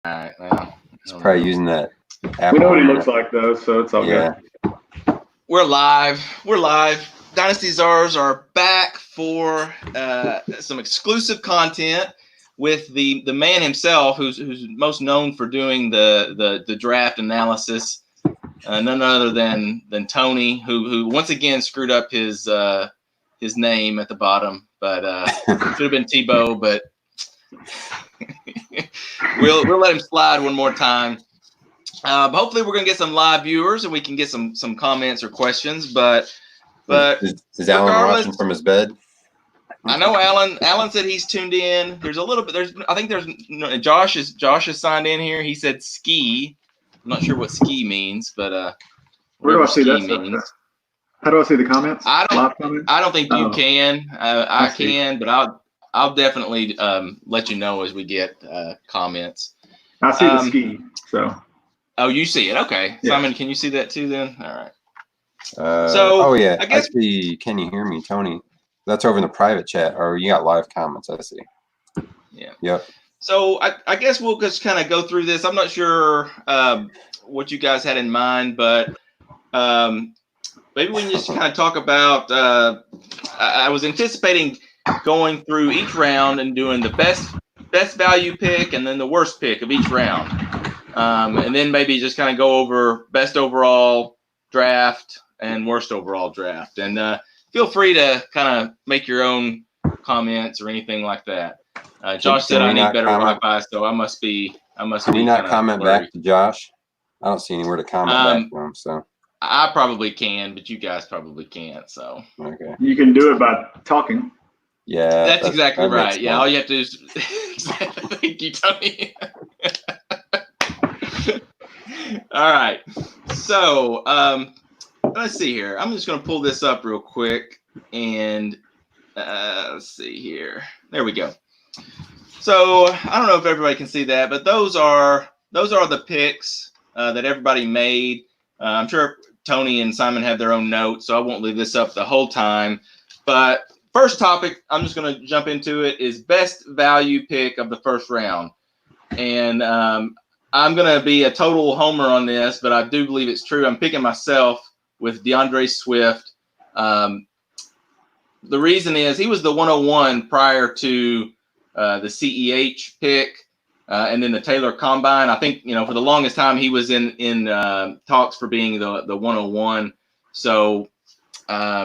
right. Well, he's probably using that. We know what he looks like though, so it's all good. We're live. Dynasty Czars are back for some exclusive content with the man himself, who's most known for doing the draft analysis. None other than Tony, who once again screwed up his name at the bottom, but should have been Tebow, but we'll let him slide one more time. Hopefully we're gonna get some live viewers and we can get some comments or questions. But is Alan watching from his bed? I know Alan said he's tuned in. There's a little bit. I think Josh is signed in here. He said ski. I'm not sure what ski means, but where do I see that stuff? How do I see the comments? I don't think you can. I can, but I'll definitely let you know as we get comments. I see the ski. So. Oh, you see it? Okay, yeah. Simon, can you see that too? Then, all right. Oh yeah, I see. Can you hear me, Tony? That's over in the private chat, or you got live comments. I see. Yeah. Yep. So I guess we'll just kind of go through this. I'm not sure what you guys had in mind, but maybe we can just kind of talk about. I was anticipating going through each round and doing the best value pick and then the worst pick of each round, and then maybe just kind of go over best overall draft and worst overall draft. And feel free to kind of make your own comments or anything like that. Josh said I need better Wi-Fi, so I must be. Can we not comment back to Josh? I don't see anywhere to comment back to him. So I probably can, but you guys probably can't. So okay, you can do it by talking. Yeah, that's exactly right. Yeah, all you have to do is. Thank you, Tony. All right, so let's see here. I'm just going to pull this up real quick, and let's see here. There we go. So I don't know if everybody can see that, but those are the picks that everybody made. I'm sure Tony and Simon have their own notes, so I won't leave this up the whole time. But first topic, I'm just going to jump into it, is best value pick of the first round. And I'm going to be a total homer on this, but I do believe it's true. I'm picking myself with DeAndre Swift. The reason is he was the 101 prior to the CEH pick and then the Taylor Combine. I think, for the longest time he was in talks for being the 101. So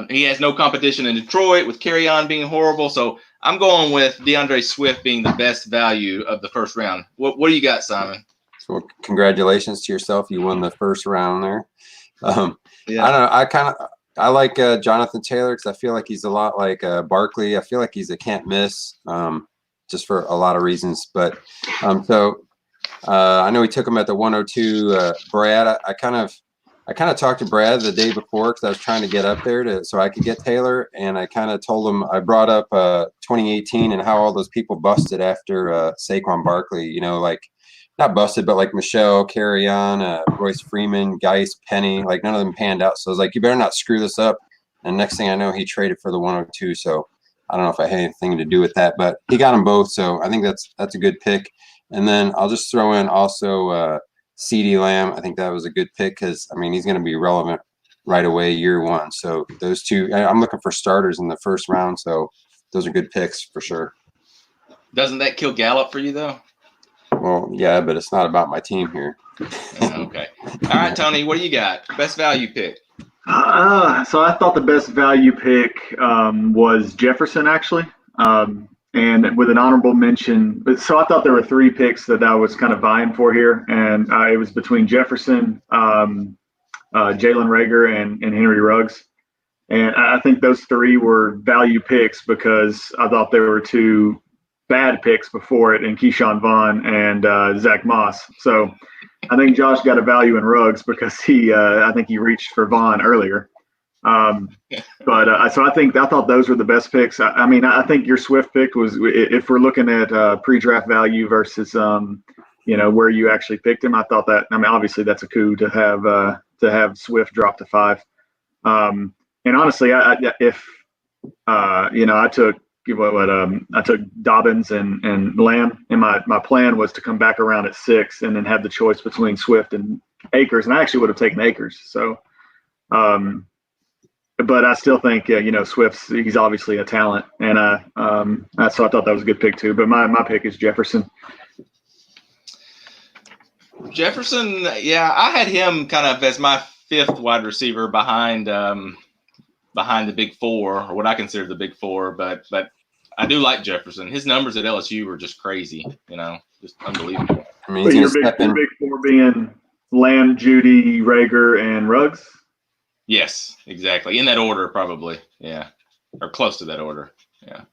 he has no competition in Detroit with Carry-On being horrible. So I'm going with DeAndre Swift being the best value of the first round. What do you got, Simon? So congratulations to yourself. You won the first round there. Yeah. I don't know. I like Jonathan Taylor because I feel like he's a lot like Barkley. I feel like he's a can't miss just for a lot of reasons. But I know we took him at the 102. Brad, I kind of talked to Brad the day before because I was trying to get up there so I could get Taylor, and I kind of told him I brought up 2018 and how all those people busted after Saquon Barkley. Like not busted, but like Michelle, Carry-On, Royce Freeman, Geis, Penny, like none of them panned out. So I was like, you better not screw this up. And next thing I know, he traded for the 102. So I don't know if I had anything to do with that, but he got them both. So I think that's a good pick. And then I'll just throw in also CeeDee Lamb. I think that was a good pick because, he's going to be relevant right away year one. So those two, I'm looking for starters in the first round. So those are good picks for sure. Doesn't that kill Gallup for you, though? Well, yeah, but it's not about my team here. Okay. All right, Tony, what do you got? Best value pick. So I thought the best value pick was Jefferson, actually. And with an honorable mention. So I thought there were three picks that I was kind of vying for here. And it was between Jefferson, Jalen Reagor, and Henry Ruggs. And I think those three were value picks because I thought there were two bad picks before it in Keyshawn Vaughn and Zach Moss. So I think Josh got a value in Ruggs because I think he reached for Vaughn earlier. So I thought those were the best picks. I think your Swift pick was, if we're looking at pre-draft value versus where you actually picked him, I thought that. Obviously that's a coup to have Swift drop to 5. And honestly, I took I took Dobbins and Lamb, and my plan was to come back around at 6 and then have the choice between Swift and Akers, and I actually would have taken Akers. So, but I still think Swift's he's obviously a talent, and so I thought that was a good pick too. But my pick is Jefferson. Jefferson, yeah, I had him kind of as my 5th wide receiver behind the big 4, or what I consider the big 4. But I do like Jefferson. His numbers at LSU were just crazy, just unbelievable. I mean, your big 4 being Lamb, Judy, Rager, and Ruggs. Yes, exactly. In that order, probably. Yeah, or close to that order. Yeah.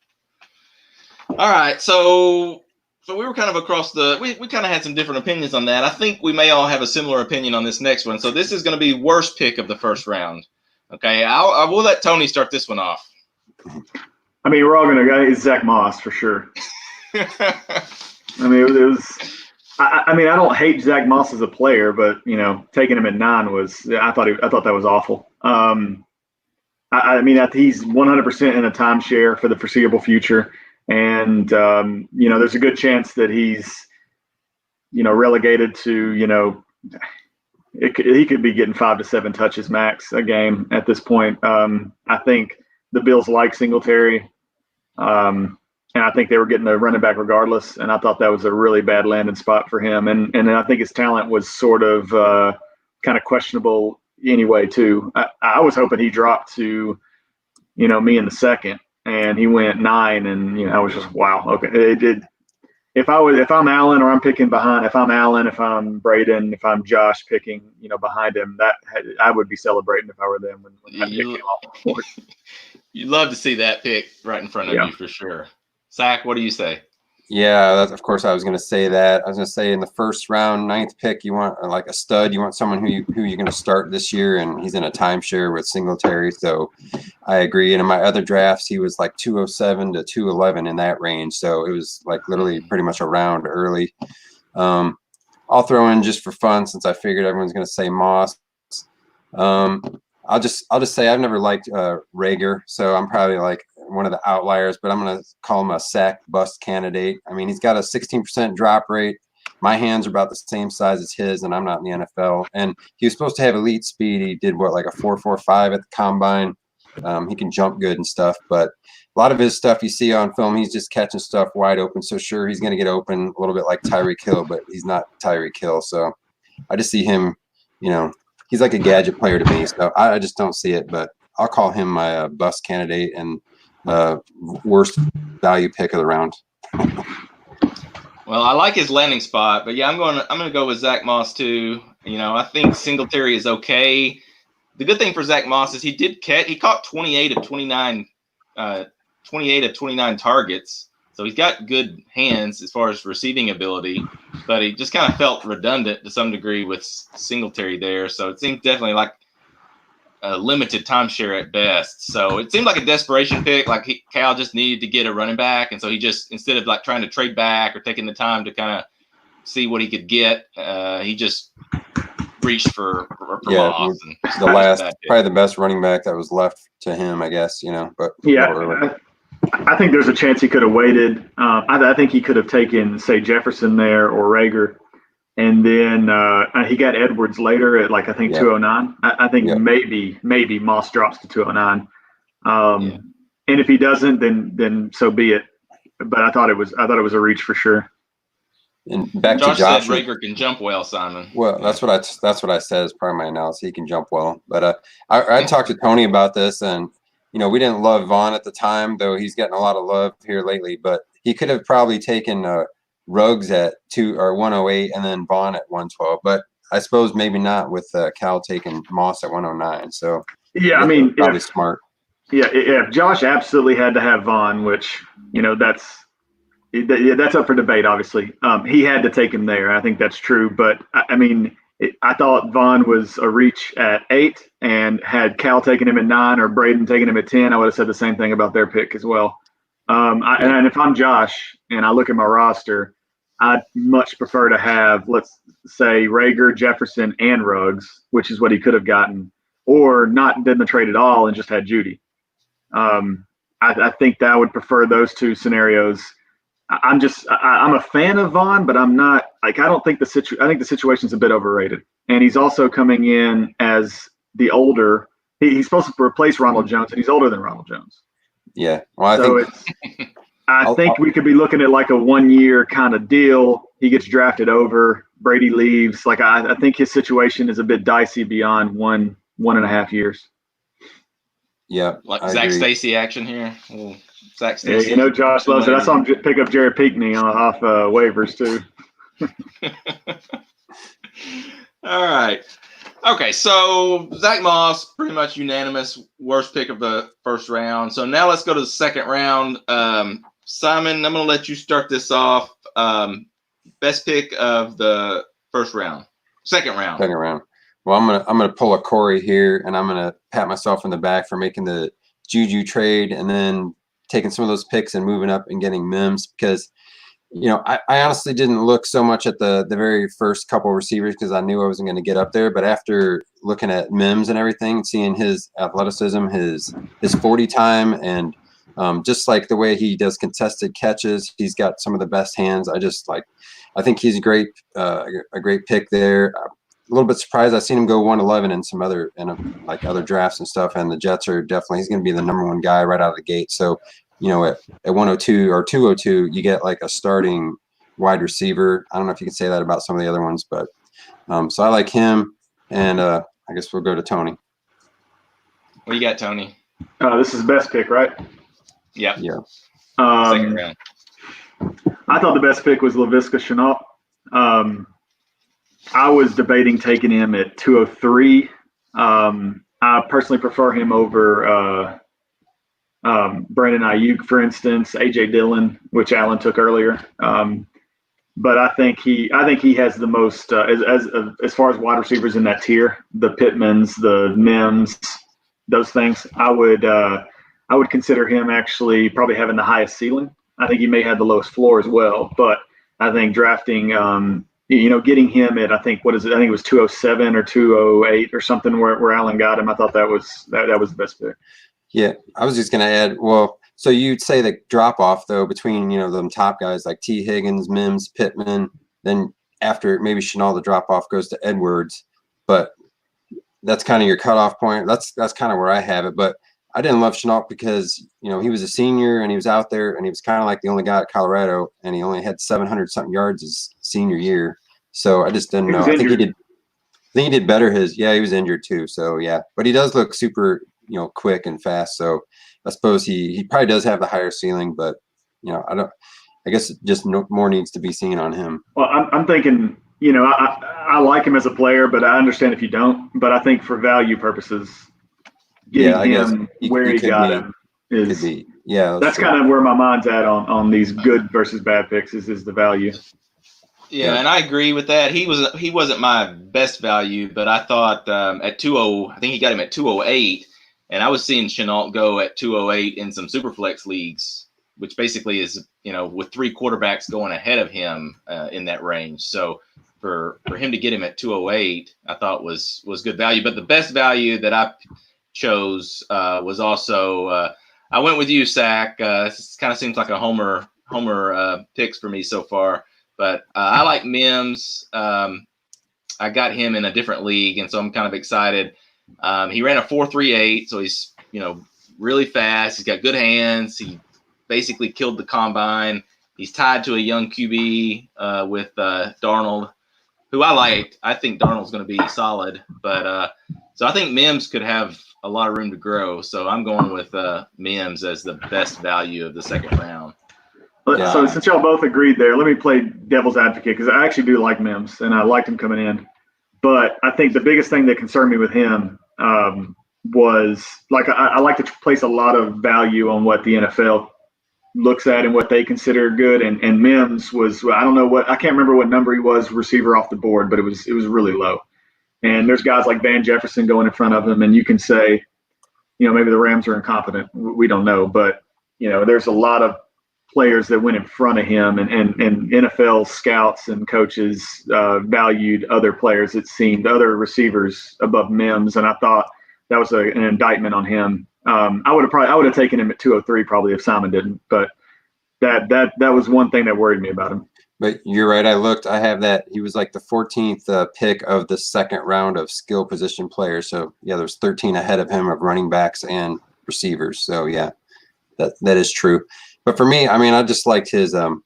All right, so we were kind of across we kind of had some different opinions on that. I think we may all have a similar opinion on this next one. So this is going to be worst pick of the first round. Okay, I will let Tony start this one off. I mean, we're all going to go. It's Zach Moss for sure. I mean, it was. I mean, I don't hate Zach Moss as a player, but taking him at 9 was. I thought that was awful. I mean, he's 100% in a timeshare for the foreseeable future. And, there's a good chance that he's, relegated to, he could be getting 5 to 7 touches max a game at this point. I think the Bills like Singletary. And I think they were getting a running back regardless. And I thought that was a really bad landing spot for him. And I think his talent was sort of kind of questionable anyway, too. I was hoping he dropped to, me in the 2nd. And he went 9, and I was just wow. Okay, if I'm Allen or I'm picking behind, if I'm Allen, if I'm Braden, if I'm Josh picking, behind him, that I would be celebrating if I were them when that pick came off the board. You'd love to see that pick right in front of you for sure. Zach, what do you say? Yeah, of course I was going to say that. I was going to say in the first round, 9th pick, you want like a stud. You want someone who you're going to start this year, and he's in a timeshare with Singletary. So I agree. And in my other drafts, he was like 207 to 211 in that range. So it was like literally pretty much a round early. I'll throw in just for fun, since I figured everyone's going to say Moss. I'll just say I've never liked Rager, so I'm probably like one of the outliers, but I'm going to call him a sack bust candidate. I mean, he's got a 16% drop rate. My hands are about the same size as his, and I'm not in the NFL. And he was supposed to have elite speed. He did like a 4.45 at the combine. He can jump good and stuff, but a lot of his stuff you see on film, he's just catching stuff wide open. So sure, he's going to get open a little bit like Tyreek Hill, but he's not Tyreek Hill. So I just see him, he's like a gadget player to me. So I just don't see it, but I'll call him my bust candidate and worst value pick of the round. Well, I like his landing spot, but yeah, I'm gonna go with Zach Moss too. I think Singletary is okay. The good thing for Zach Moss is he caught 28 of 29 targets. So he's got good hands as far as receiving ability, but he just kind of felt redundant to some degree with Singletary there. So it seemed definitely like a limited timeshare at best. So it seemed like a desperation pick. Like Cal just needed to get a running back. And so he just, instead of like trying to trade back or taking the time to kind of see what he could get, he just reached for Moss. The last, probably the best running back that was left to him, I guess, but yeah. I think there's a chance he could have waited. I think he could have taken, say, Jefferson there or Rager, and then he got Edwards later at 209. I think maybe Moss drops to 209. And if he doesn't, then so be it. But I thought it was a reach for sure. And back Josh to Josh, said Rager can jump well, Simon. Well, that's what I said as part of my analysis. He can jump well, but I talked to Tony about this, and we didn't love Vaughn at the time, though he's getting a lot of love here lately. But he could have probably taken Ruggs at 108 and then Vaughn at 112. But I suppose maybe not with Cal taking Moss at 109. So yeah, I mean, probably smart. Yeah, if Josh absolutely had to have Vaughn, which that's up for debate, obviously. He had to take him there. I think that's true. But I mean, I thought Vaughn was a reach at 8, and had Cal taken him at 9 or Braden taking him at 10, I would have said the same thing about their pick as well. And if I'm Josh and I look at my roster, I'd much prefer to have, let's say, Rager, Jefferson, and Ruggs, which is what he could have gotten, or not did the trade at all and just had Judy. I think that I would prefer those two scenarios. I'm a fan of Vaughn, but I'm not like I don't think I think the situation's a bit overrated. And he's also coming in as the older. He's supposed to replace Ronald Jones, and he's older than Ronald Jones. Yeah. Well, I think we could be looking at like a 1 year kind of deal. He gets drafted over. Brady leaves. Like I think his situation is a bit dicey beyond 1.5 years. Yeah. Like Zach Stacy action here. Ooh, Zach Stacy. Yeah, Josh loves it. I saw him pick up Jared Pinkney off waivers too. All right. Okay, so Zach Moss, pretty much unanimous, worst pick of the first round. So now let's go to the second round. Simon, I'm going to let you start this off. Best pick of the second round. Second round. Well, I'm gonna pull a Corey here, and I'm gonna pat myself in the back for making the Juju trade, and then taking some of those picks and moving up and getting Mims, because I honestly didn't look so much at the very first couple receivers because I knew I wasn't going to get up there. But after looking at Mims and everything, seeing his athleticism, his 40 time, and just like the way he does contested catches, he's got some of the best hands. I think he's a great pick there. A little bit surprised. I've seen him go 111 in some other other drafts and stuff. And the Jets are definitely, he's going to be the number one guy right out of the gate. So, at 102 or 202, you get like a starting wide receiver. I don't know if you can say that about some of the other ones, but so I like him. And I guess we'll go to Tony. What do you got, Tony? This is the best pick, right? Yeah. Yeah. Second round. I thought the best pick was Laviska Shenault. I was debating taking him at 203. I personally prefer him over Brandon Ayuk, for instance, AJ Dillon, which Allen took earlier. But I think he has the most as far as wide receivers in that tier, the Pittmans, the Mims, those things. I would consider him actually probably having the highest ceiling. I think he may have the lowest floor as well, but I think drafting, getting him at, I think it was 207 or 208 or something where Allen got him. I thought that was the best pick. Yeah, I was just going to add, well, so you'd say the drop-off, though, between, them top guys like T. Higgins, Mims, Pittman, then after maybe Shenault, the drop-off goes to Edwards. But that's kind of your cutoff point. That's kind of where I have it. But I didn't love Shenault because, he was a senior and he was out there and he was kind of like the only guy at Colorado, and he only had 700-something yards his senior year. So I just didn't know. I think he did better he was injured too. So, yeah. But he does look super – quick and fast. So I suppose he probably does have the higher ceiling, but I guess just more needs to be seen on him. Well, I'm thinking, I like him as a player, but I understand if you don't. But I think for value purposes, getting him where he got him is that's kind of where my mind's at on these good versus bad picks is the value. Yeah, and I agree with that. He wasn't my best value, but I thought I think he got him at 208. And I was seeing Shenault go at 208 in some Superflex leagues, which basically is, with 3 quarterbacks going ahead of him in that range. So for him to get him at 208, I thought was good value. But the best value that I chose was also I went with you, Zach. This kind of seems like a homer picks for me so far. But I like Mims. I got him in a different league, and so I'm kind of excited. He ran a 4.38, so he's really fast. He's got good hands. He basically killed the combine. He's tied to a young QB with Darnold, who I liked. I think Darnold's going to be solid, but so I think Mims could have a lot of room to grow. So I'm going with Mims as the best value of the second round. Yeah. So since y'all both agreed there, let me play devil's advocate because I actually do like Mims and I liked him coming in. But I think the biggest thing that concerned me with him was I like to place a lot of value on what the NFL looks at and what they consider good. And Mims was, I can't remember what number he was receiver off the board, but it was really low. And there's guys like Van Jefferson going in front of him, and you can say, maybe the Rams are incompetent. We don't know, but there's a lot of players that went in front of him, and NFL scouts and coaches valued other players, it seemed, other receivers above Mims. And I thought that was an indictment on him I would have taken him at 203 probably if Simon didn't. But that was one thing that worried me about him. But you're right. I have that. He was like the 14th pick of the second round of skill position players. So yeah, there's 13 ahead of him of running backs and receivers. So yeah, that is true. But for me, I mean, I just liked his and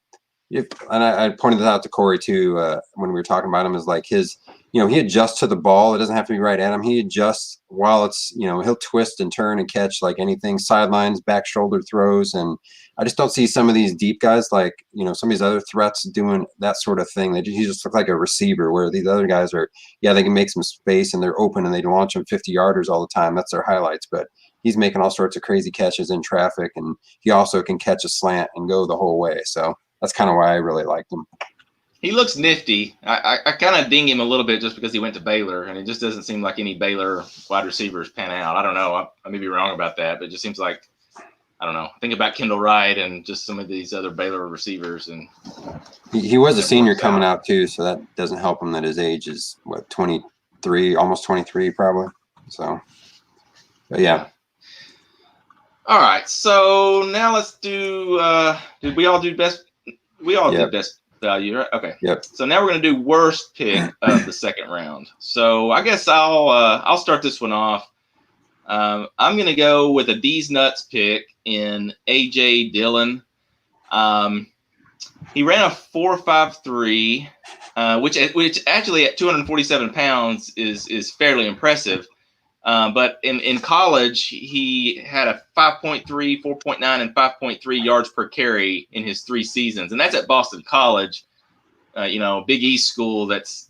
I pointed that out to Corey too when we were talking about him, is like his, he adjusts to the ball. It doesn't have to be right at him. He adjusts while it's, he'll twist and turn and catch like anything, sidelines, back shoulder throws. And I just don't see some of these deep guys like, some of these other threats doing that sort of thing. He just look like a receiver, where these other guys are, they can make some space and they're open and they launch them 50-yarders all the time. That's their highlights. But he's making all sorts of crazy catches in traffic, and he also can catch a slant and go the whole way. So that's kind of why I really liked him. He looks nifty. I kind of ding him a little bit just because he went to Baylor, and it just doesn't seem like any Baylor wide receivers pan out. I don't know. I may be wrong about that, but it just seems like, I don't know. Think about Kendall Wright and just some of these other Baylor receivers. And he was a senior coming out too, so that doesn't help him that his age is, 23, almost 23 probably. So, but yeah. All right. So now let's do did we all do best? We all did best value, right? Okay. Yep. So now we're going to do worst pick of the second round. So I guess I'll start this one off. I'm going to go with a D's Nuts pick in A.J. Dillon. He ran a 4.53, which actually at 247 pounds is fairly impressive. But in college, he had a 5.3, 4.9, and 5.3 yards per carry in his 3 seasons. And that's at Boston College, Big East school that's,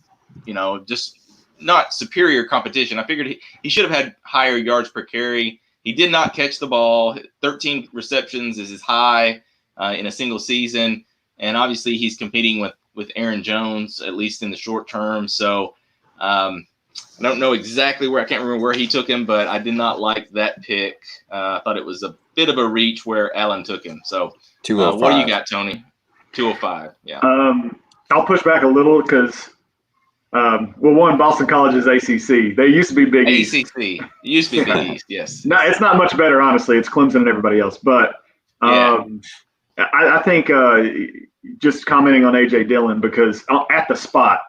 just not superior competition. I figured he should have had higher yards per carry. He did not catch the ball. 13 receptions is his high in a single season. And obviously he's competing with Aaron Jones, at least in the short term. So I don't know exactly I can't remember where he took him, but I did not like that pick. I thought it was a bit of a reach where Allen took him. So 205. What do you got, Tony? 205. Yeah. I'll push back a little because, one, Boston College is ACC. They used to be Big East. ACC. It used to be Big East, yes. No, it's not much better, honestly. It's Clemson and everybody else. But I think just commenting on A.J. Dillon, because at the spot,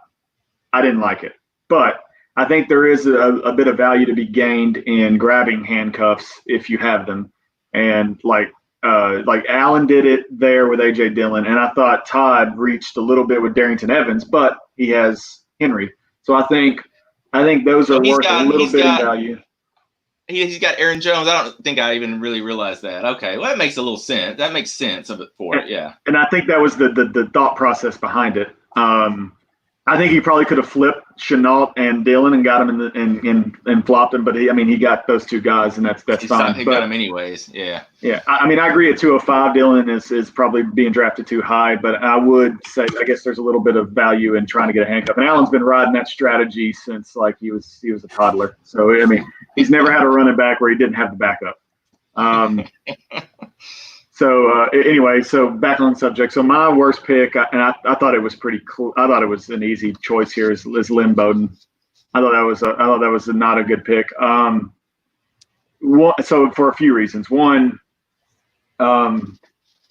I didn't like it. But I think there is a bit of value to be gained in grabbing handcuffs if you have them. And like Allen did it there with A.J. Dillon, and I thought Todd reached a little bit with Darrington Evans, but he has Henry. So I think those are worth a little bit of value. He's got Aaron Jones. I don't think I even really realized that. Okay, well, that makes a little sense. That makes sense of it for it, yeah. And I think that was the thought process behind it. I think he probably could have flipped Chenault and Dillon and got him and flopped him, but he got those two guys, and that's fine. He got him anyways, yeah. Yeah, I agree at 205. Dillon is probably being drafted too high, but I would say I guess there's a little bit of value in trying to get a handcuff. And Allen's been riding that strategy since he was a toddler. So he's never had a running back where he didn't have the backup. So anyway, so back on subject. So my worst pick, and I thought it was pretty cool. I thought it was an easy choice here, is Lynn Bowden. I thought that was not a good pick. So for a few reasons. One, I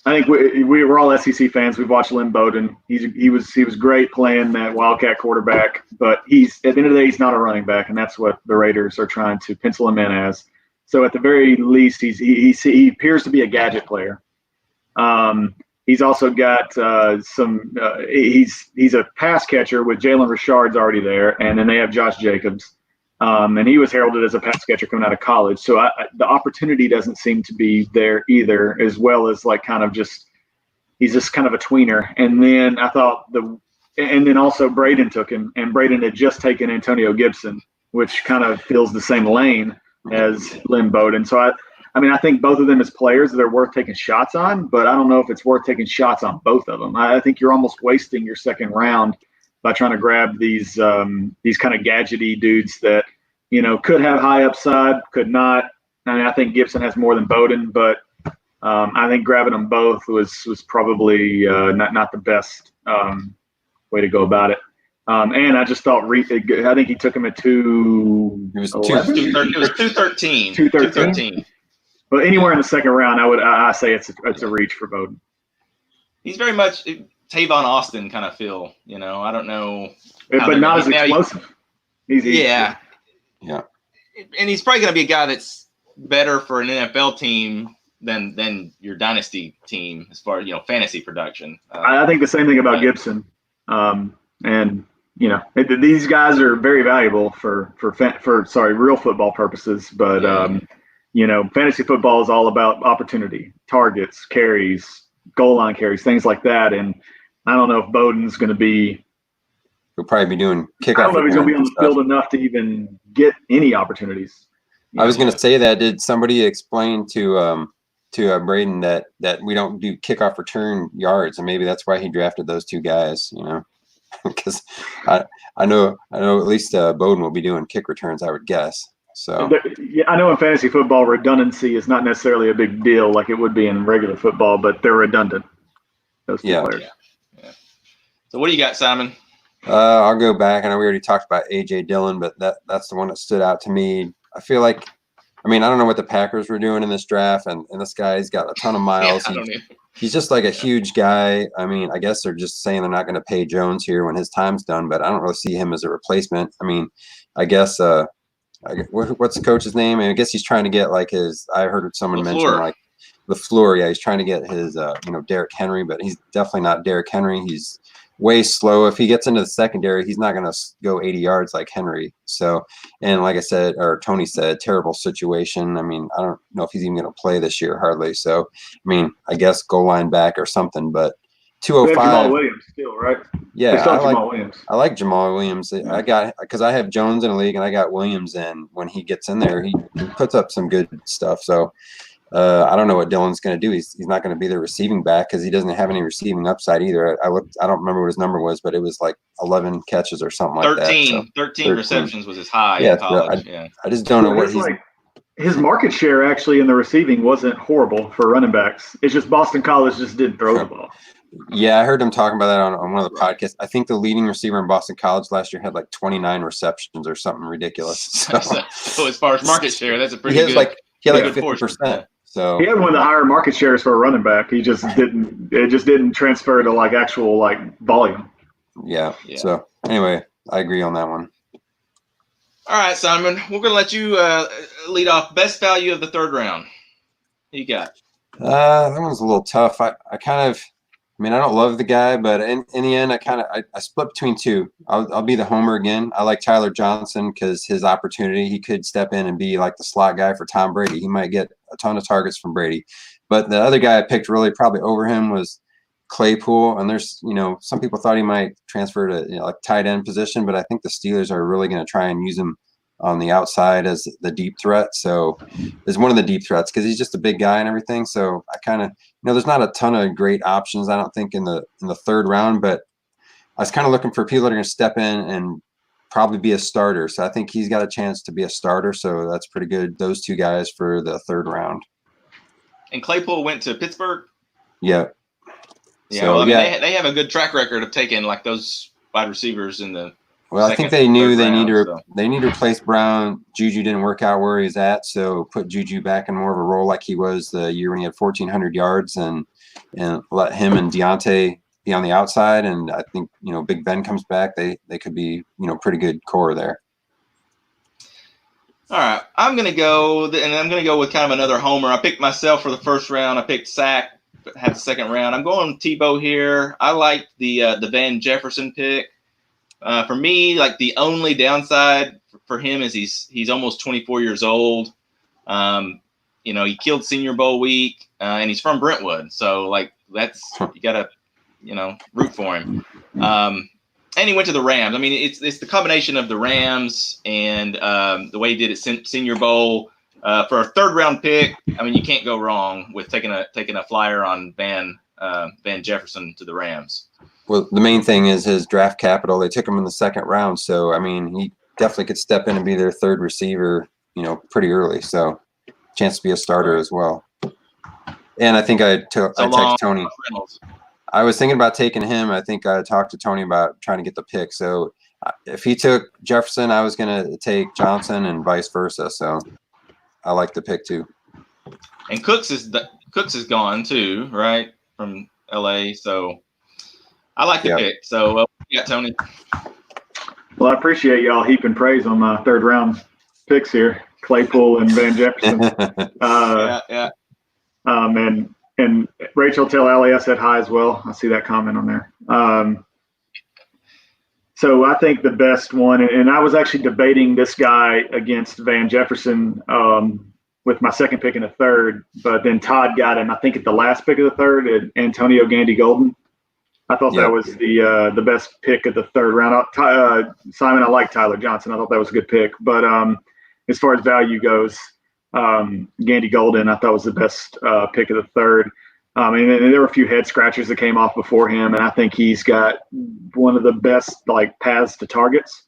think we're all SEC fans. We've watched Lynn Bowden. He was great playing that Wildcat quarterback, but he's at the end of the day, he's not a running back, and that's what the Raiders are trying to pencil him in as. So at the very least, he appears to be a gadget player. He's also got he's a pass catcher with Jalen Richard's already there, and then they have Josh Jacobs, and he was heralded as a pass catcher coming out of college. So the opportunity doesn't seem to be there either, as well as he's just kind of a tweener. And then I thought and then also Braden took him, and Braden had just taken Antonio Gibson, which kind of fills the same lane as Lynn Bowden. So I think both of them as players that are worth taking shots on, but I don't know if it's worth taking shots on both of them. I think you're almost wasting your second round by trying to grab these kind of gadgety dudes that, could have high upside, could not. I think Gibson has more than Bowden, but I think grabbing them both was probably not the best way to go about it. And I just thought I think he took him at 2. It was 213. 213. But anywhere in the second round, I say it's a reach for Bowden. He's very much Tavon Austin kind of feel, I don't know. But not as explosive. Yeah. Yeah. And he's probably going to be a guy that's better for an NFL team than your dynasty team as far as, fantasy production. I think the same thing about Gibson. And these guys are very valuable for real football purposes, but fantasy football is all about opportunity, targets, carries, goal line carries, things like that. And I don't know if Bowden's going to be. He'll probably be doing kickoff. I don't know if he's going to be on the field enough to even get any opportunities. I was going to say that. Did somebody explain to Braden that we don't do kickoff return yards, and maybe that's why he drafted those two guys, because I know at least Bowden will be doing kick returns, I would guess. So I know in fantasy football redundancy is not necessarily a big deal like it would be in regular football, but they're redundant. Those two players. Yeah. So what do you got, Simon? I'll go back. I know we already talked about A.J. Dillon, but that's the one that stood out to me. I feel like, I don't know what the Packers were doing in this draft, and this guy's got a ton of miles. He's just like a huge guy. I guess they're just saying they're not going to pay Jones here when his time's done, but I don't really see him as a replacement. I guess what's the coach's name? I guess he's trying to get like his. I heard someone mention like LaFleur. Yeah, he's trying to get his Derrick Henry, but he's definitely not Derrick Henry. He's way slow. If he gets into the secondary, he's not going to go 80 yards like Henry. So, and like I said, or Tony said, terrible situation. I don't know if he's even going to play this year hardly. So, I guess goal line back or something, but 205. Jamal Williams still, right? Yeah. I like Jamal Williams. Because I have Jones in a league and I got Williams in. When he gets in there, he puts up some good stuff. So, I don't know what Dillon's going to do. He's not going to be the receiving back because he doesn't have any receiving upside either. I don't remember what his number was, but it was like 11 catches or something like that. So 13 receptions was his high in college. I just don't know what he's like. His market share actually in the receiving wasn't horrible for running backs. It's just Boston College just didn't throw the ball. Yeah, I heard him talking about that on one of the podcasts. I think the leading receiver in Boston College last year had like 29 receptions or something ridiculous. So as far as market share, that's a pretty good. He had like 50%. So he had one of the higher market shares for a running back. He just didn't. It just didn't transfer to like actual like volume. Yeah. So anyway, I agree on that one. All right, Simon, we're going to let you lead off. Best value of the third round. Who you got? That one's a little tough. I kind of, I don't love the guy, but in the end, I split between two. I'll be the homer again. I like Tyler Johnson because his opportunity, he could step in and be like the slot guy for Tom Brady. He might get a ton of targets from Brady. But the other guy I picked really probably over him was Claypool. And there's, some people thought he might transfer to like tight end position, but I think the Steelers are really going to try and use him on the outside as the deep threat. So is one of the deep threats because he's just a big guy and everything. So I kind of, there's not a ton of great options, I don't think, in the third round, but I was kind of looking for people that are going to step in and probably be a starter. So I think he's got a chance to be a starter. So that's pretty good. Those two guys for the third round. And Claypool went to Pittsburgh? Yeah. Yeah. So, they have a good track record of taking like those wide receivers in the Well, I think they knew they need to replace Brown. Juju didn't work out where he's at, so put Juju back in more of a role like he was the year when he had 1,400 yards, and let him and Deontay be on the outside. And I think Big Ben comes back, they could be pretty good core there. All right, I'm gonna go with kind of another homer. I picked myself for the first round. I picked Sack, had the second round. I'm going Tebow here. I like the Van Jefferson pick. For me, like the only downside for him is he's almost 24 years old. He killed Senior Bowl week, and he's from Brentwood, so like that's you gotta root for him. And he went to the Rams. It's the combination of the Rams and the way he did it Senior Bowl for a third round pick. You can't go wrong with taking a flyer on Van Jefferson to the Rams. Well, the main thing is his draft capital. They took him in the second round, so he definitely could step in and be their third receiver, pretty early. So, chance to be a starter as well. And I think I texted Tony. I was thinking about taking him. I think I talked to Tony about trying to get the pick. So, if he took Jefferson, I was going to take Johnson and vice versa. So, I like the pick too. And Cooks is gone too, right, from LA. So I like the pick. So yeah, Tony. Well, I appreciate y'all heaping praise on my third round picks here, Claypool and Van Jefferson. Yeah. And Rachel tell Allie I said hi as well. I see that comment on there. So I think the best one, and I was actually debating this guy against Van Jefferson with my second pick in the third, but then Todd got him, I think, at the last pick of the third, at Antonio Gandy Golden. I thought that was the best pick of the third round. Simon, I like Tyler Johnson. I thought that was a good pick. But as far as value goes, Gandy Golden, I thought was the best pick of the third. And there were a few head scratchers that came off before him, and I think he's got one of the best paths to targets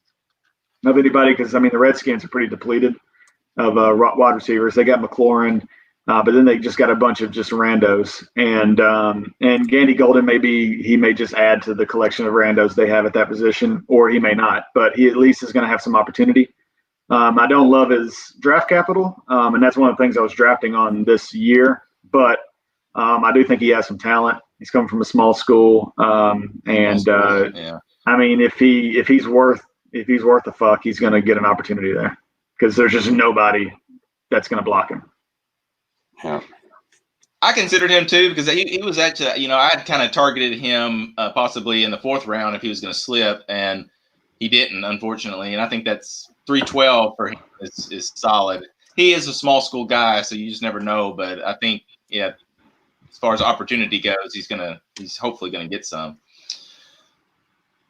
of anybody. Because the Redskins are pretty depleted of wide receivers. They got McLaurin. But then they just got a bunch of just randos, and Gandy Golden he may just add to the collection of randos they have at that position, or he may not. But he at least is going to have some opportunity. I don't love his draft capital, and that's one of the things I was drafting on this year. But I do think he has some talent. He's coming from a small school, if he's worth a fuck, he's going to get an opportunity there because there's just nobody that's going to block him. Yeah, I considered him too because he was actually, I had kind of targeted him possibly in the fourth round if he was going to slip, and he didn't, unfortunately. And I think that's 312 for him is solid. He is a small school guy, so you just never know. But I think, as far as opportunity goes, he's hopefully gonna get some.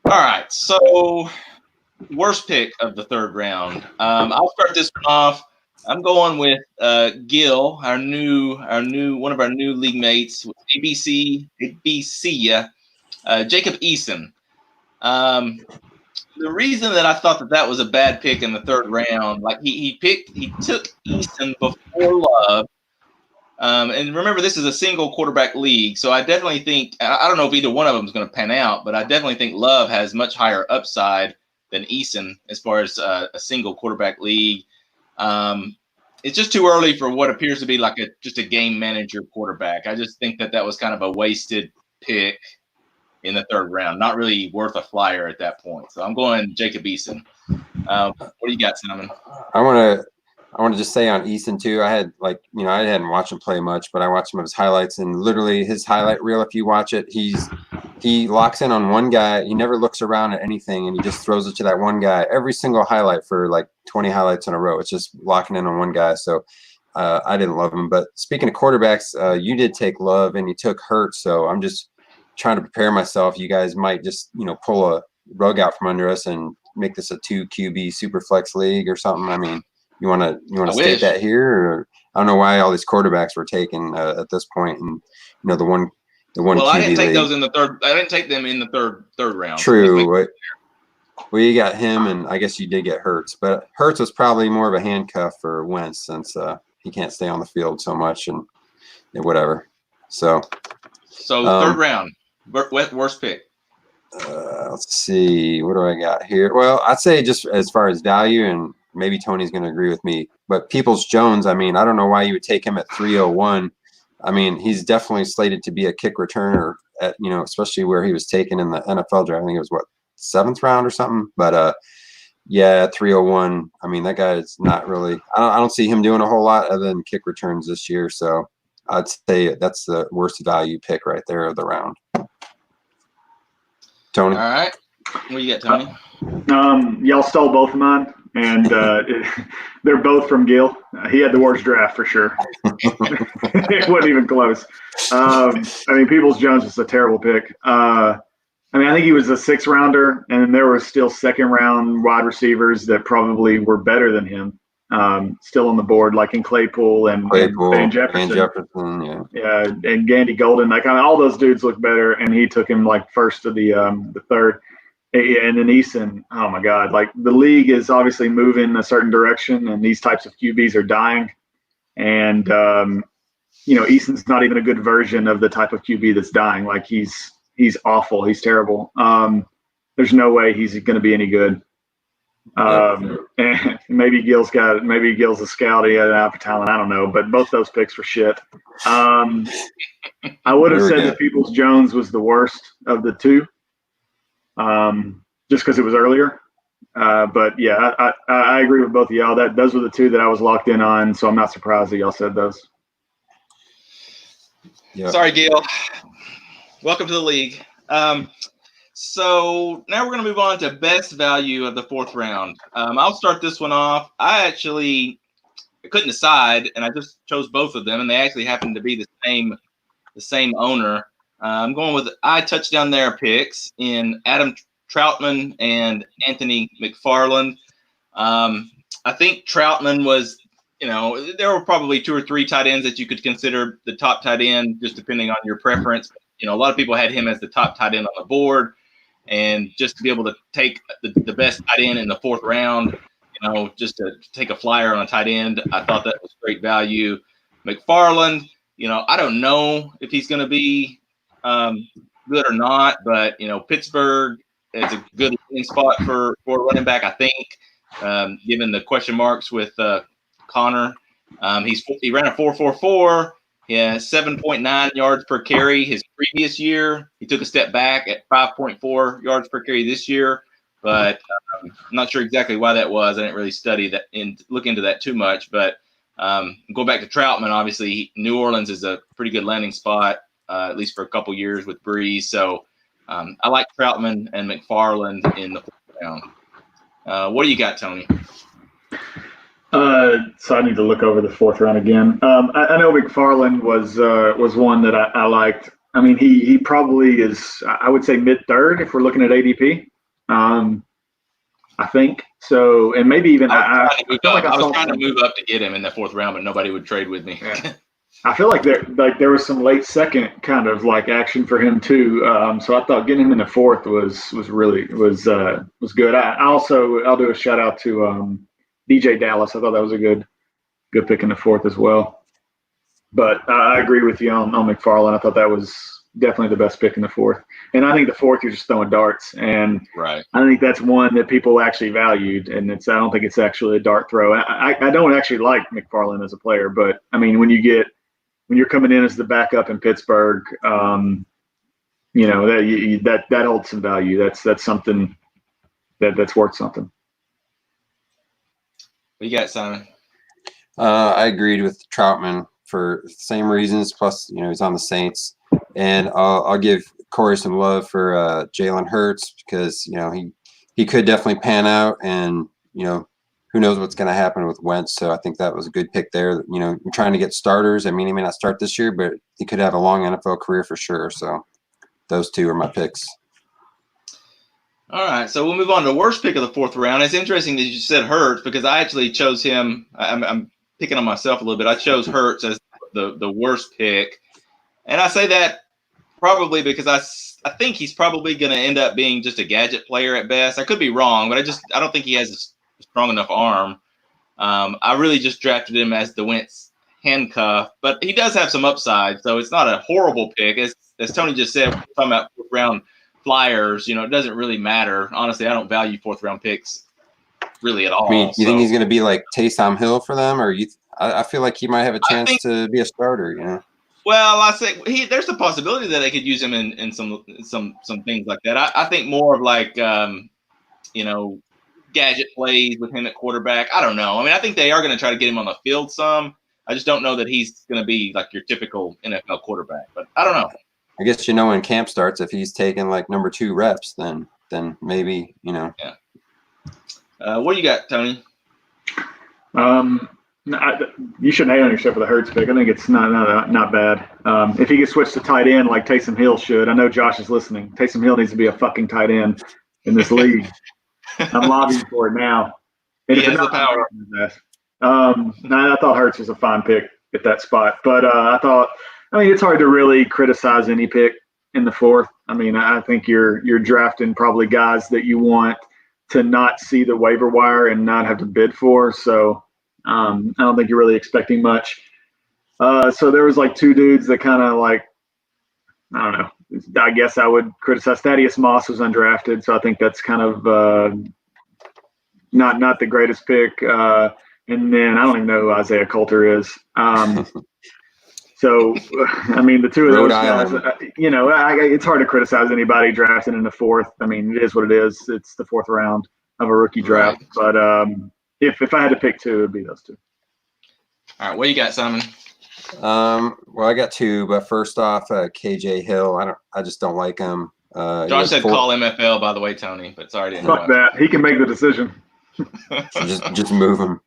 All right, so worst pick of the third round. I'll start this one off. I'm going with Gil, one of our new league mates, ABC, Jacob Eason. The reason that I thought that was a bad pick in the third round, he took Eason before Love. And remember, this is a single quarterback league, so I definitely think I don't know if either one of them is going to pan out, but I definitely think Love has much higher upside than Eason as far as a single quarterback league. It's just too early for what appears to be just a game manager quarterback. I just think that was kind of a wasted pick in the third round, not really worth a flyer at that point. So I'm going Jacob Eason. What do you got, Simon? I want to just say on Eason too. I had I hadn't watched him play much, but I watched some of his highlights, and literally his highlight reel, if you watch it, he locks in on one guy. He never looks around at anything, and he just throws it to that one guy. Every single highlight for 20 highlights in a row, it's just locking in on one guy. So I didn't love him. But speaking of quarterbacks, you did take Love and you took Hurts. So I'm just trying to prepare myself. You guys might just pull a rug out from under us and make this a 2 QB super flex league or something. You want to state that here, or I don't know why all these quarterbacks were taken at this point, and the one. Well, QB I didn't take league. those in the third. I didn't take them in the third round. True. Well, you got him, and I guess you did get Hurts, but Hurts was probably more of a handcuff for Wentz since he can't stay on the field so much and whatever. So third round, worst pick. Let's see, what do I got here? Well, I'd say just as far as value, and maybe Tony's going to agree with me, but Peoples-Jones, I don't know why you would take him at 301. He's definitely slated to be a kick returner at, especially where he was taken in the NFL draft. I think it was 7th round or something. But at 301, that guy is not really. I don't see him doing a whole lot other than kick returns this year. So I'd say that's the worst value pick right there of the round. Tony. All right, what do you got, Tony? Y'all stole both of mine, and they're both from Gil. He had the worst draft for sure. It wasn't even close. Peoples-Jones was a terrible pick. I think he was a 6th rounder, and there were still 2nd round wide receivers that probably were better than him still on the board, like in Claypool and Van Jefferson. Yeah, and Gandy Golden. All those dudes look better, and he took him first of the third. And then Eason, oh my God! The league is obviously moving a certain direction, and these types of QBs are dying. And Eason's not even a good version of the type of QB that's dying. He's awful. He's terrible. There's no way he's going to be any good. And maybe Gill's a scout. He had an eye for talent. I don't know, but both those picks were shit. I would have said that Peoples Jones was the worst of the two, just because it was earlier. But yeah, I agree with both of y'all. Those were the two that I was locked in on, so I'm not surprised that y'all said those. Yeah. Sorry, Gil. Welcome to the league. So now we're going to move on to best value of the fourth round. I'll start this one off. I couldn't decide, and I just chose both of them, and they actually happen to be the same owner. I'm going with touchdown there picks in Adam Troutman and Anthony McFarland. I think Troutman was, there were probably 2 or 3 tight ends that you could consider the top tight end, just depending on your preference. A lot of people had him as the top tight end on the board. And just to be able to take the best tight end in the fourth round, just to take a flyer on a tight end, I thought that was great value. McFarland, I don't know if he's going to be good or not, but, Pittsburgh is a good landing spot for running back, I think, given the question marks with Connor. He ran a 4.44. Yeah, 7.9 yards per carry his previous year. He took a step back at 5.4 yards per carry this year, but I'm not sure exactly why that was. I didn't really study that and look into that too much. But going back to Troutman, obviously New Orleans is a pretty good landing spot, at least for a couple years with Breeze. So I like Troutman and McFarland in the fourth round. What do you got, Tony? So I need to look over the fourth round again. I know McFarland was one that I liked. I mean, he probably is, I would say mid-third if we're looking at ADP. I think so, and maybe even I was trying to move up to get him in the fourth round, but nobody would trade with me. Yeah. I feel like there was some late second kind of like action for him too. So I thought getting him in the fourth was good. I'll do a shout out to DJ Dallas. I thought that was a good pick in the fourth as well. But I agree with you on McFarland. I thought that was definitely the best pick in the fourth. And I think the fourth, you're just throwing darts. And right. I think that's one that people actually valued. And I don't think it's actually a dart throw. I don't actually like McFarland as a player. But, I mean, when you're coming in as the backup in Pittsburgh, that holds some value. That's something that's worth something. What you got, Simon? I agreed with Troutman for the same reasons. Plus, he's on the Saints, and I'll give Corey some love for Jalen Hurts because he could definitely pan out, and who knows what's going to happen with Wentz. So I think that was a good pick there. You're trying to get starters. I mean, he may not start this year, but he could have a long NFL career for sure. So those two are my picks. All right, so we'll move on to the worst pick of the fourth round. It's interesting that you said Hurts because I actually chose him. I'm picking on myself a little bit. I chose Hurts as the worst pick, and I say that probably because I think he's probably going to end up being just a gadget player at best. I could be wrong, but I don't think he has a strong enough arm. I really just drafted him as the Wentz handcuff, but he does have some upside, so it's not a horrible pick. As Tony just said, we're talking about fourth round flyers, it doesn't really matter. Honestly, I don't value fourth round picks really at all. I mean, you think he's going to be like Taysom Hill for them, or I feel like he might have a chance to be a starter, Well, I say there's a possibility that they could use him in some things like that. I think more of like gadget plays with him at quarterback. I don't know. I mean, I think they are going to try to get him on the field some. I just don't know that he's going to be like your typical NFL quarterback. But I don't know. I guess when camp starts, if he's taking like number 2 reps, then maybe Yeah. What do you got, Tony? You shouldn't hate on yourself for the Hurts pick. I think it's not bad. If he gets switched to tight end like Taysom Hill should, I know Josh is listening. Taysom Hill needs to be a fucking tight end in this league. I'm lobbying for it now. And he has the power. I thought Hurts was a fine pick at that spot, but it's hard to really criticize any pick in the fourth. I mean, I think you're drafting probably guys that you want to not see the waiver wire and not have to bid for. So I don't think you're really expecting much. So there was like 2 dudes that kind of like, I don't know. I guess I would criticize. Thaddeus Moss was undrafted, so I think that's kind of not the greatest pick. And then I don't even know who Isaiah Coulter is. So, I mean, the two of Rhode those guys, Island. it's hard to criticize anybody drafted in the fourth. I mean, it is what it is. It's the fourth round of a rookie draft. Right. But if I had to pick two, it'd be those two. All right, what you got, Simon? Well, I got two, but first off, KJ Hill. I just don't like him. Josh said call MFL, by the way, Tony, but sorry to Fuck interrupt. that. He can make the decision. just move him.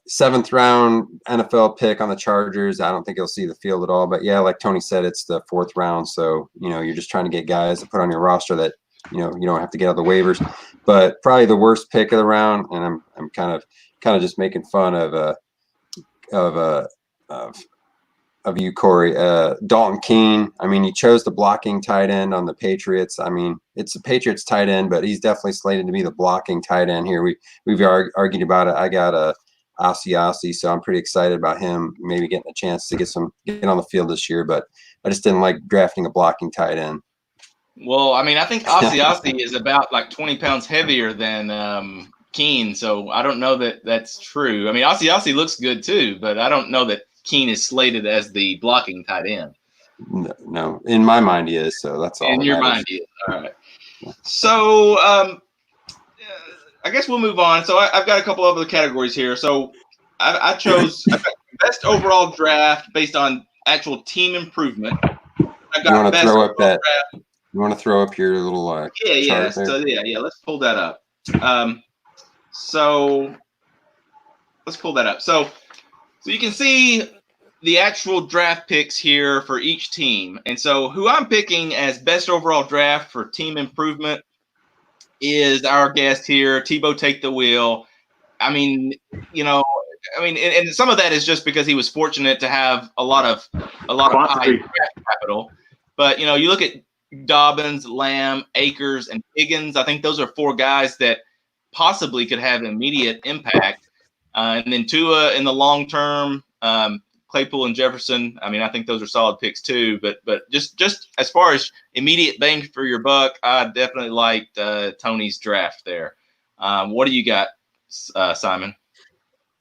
Seventh round NFL pick on the Chargers. I don't think he'll see the field at all. But yeah, like Tony said, it's the fourth round, so you're just trying to get guys to put on your roster that you don't have to get out the waivers. But probably the worst pick of the round, and I'm kind of just making fun of you, Corey. Dalton Keene. I mean, he chose the blocking tight end on the Patriots. I mean, it's the Patriots tight end, but he's definitely slated to be the blocking tight end here. We've argued about it. I got Asiasi, so I'm pretty excited about him maybe getting a chance to get on the field this year. But I just didn't like drafting a blocking tight end. Well, I mean, I think Asiasi is about like 20 pounds heavier than Keene, so I don't know that that's true. I mean, Asiasi looks good too, but I don't know that Keene is slated as the blocking tight end. No, in my mind he is. So that's all. In your mind he is. All right. So I guess we'll move on. So I've got a couple other categories here. So I chose best overall draft based on actual team improvement. I've got best overall draft. You want to throw up your little yeah. So yeah. Let's pull that up. So let's pull that up. So you can see the actual draft picks here for each team. And so who I'm picking as best overall draft for team improvement is our guest here, Tebow Take the Wheel. I mean, and some of that is just because he was fortunate to have a lot of high draft capital. But, you look at Dobbins, Lamb, Akers, and Higgins. I think those are four guys that possibly could have immediate impact. And then Tua in the long term, Claypool and Jefferson. I mean, I think those are solid picks too. But just as far as immediate bang for your buck, I definitely liked Tony's draft there. What do you got, Simon?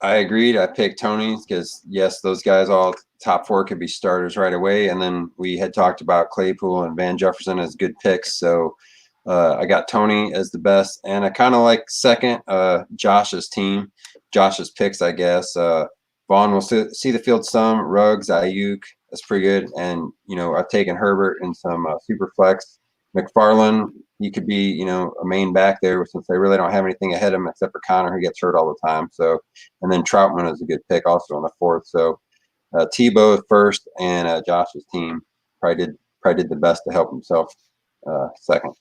I agreed. I picked Tony's because yes, those guys all top four could be starters right away. And then we had talked about Claypool and Van Jefferson as good picks. So I got Tony as the best, and I kind of like second Josh's picks, I guess. Vaughn will see the field some. Ruggs, Ayuk, that's pretty good. And, I've taken Herbert in some super flex. McFarland, he could be, a main back there since they really don't have anything ahead of him except for Connor, who gets hurt all the time. So, and then Troutman is a good pick also on the fourth. So Tebow first, and Josh's team probably did the best to help himself second.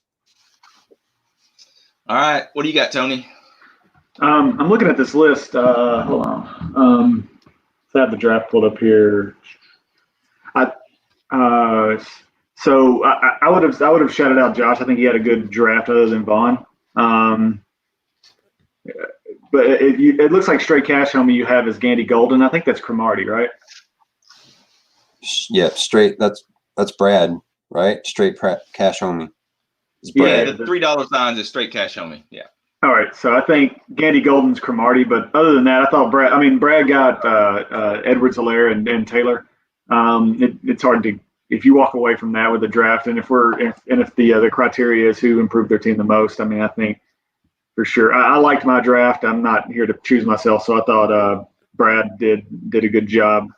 All right. What do you got, Tony? I'm looking at this list. Hold on. So I have the draft pulled up here. So I would have shouted out Josh. I think he had a good draft other than Vaughn. But it looks like straight cash homie you have is Gandy Golden. I think that's Cromartie, right? Yeah, straight. That's Brad, right? Straight cash homie. Yeah, the $3 signs is straight cash homie. Yeah. All right, so I think Gandy Golden's Cromartie, but other than that, I thought Brad got Edwards-Helaire and Taylor. It's hard to, if you walk away from that with the draft, and if the criteria is who improved their team the most, I think for sure. I liked my draft. I'm not here to choose myself, so I thought Brad did a good job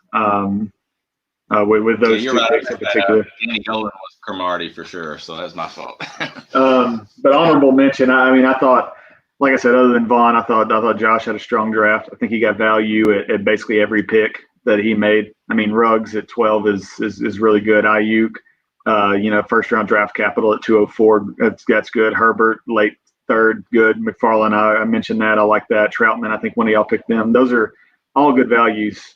with those two picks in particular. Gandy Golden was Cromartie for sure, so that's my fault. But honorable mention, I thought, like I said, other than Vaughn, I thought Josh had a strong draft. I think he got value at basically every pick that he made. Ruggs at 12 is really good. Ayuk, first round draft capital at 204, that's good. Herbert, late third, good. McFarland, I mentioned that. I like that. Troutman, I think one of y'all picked them. Those are all good values.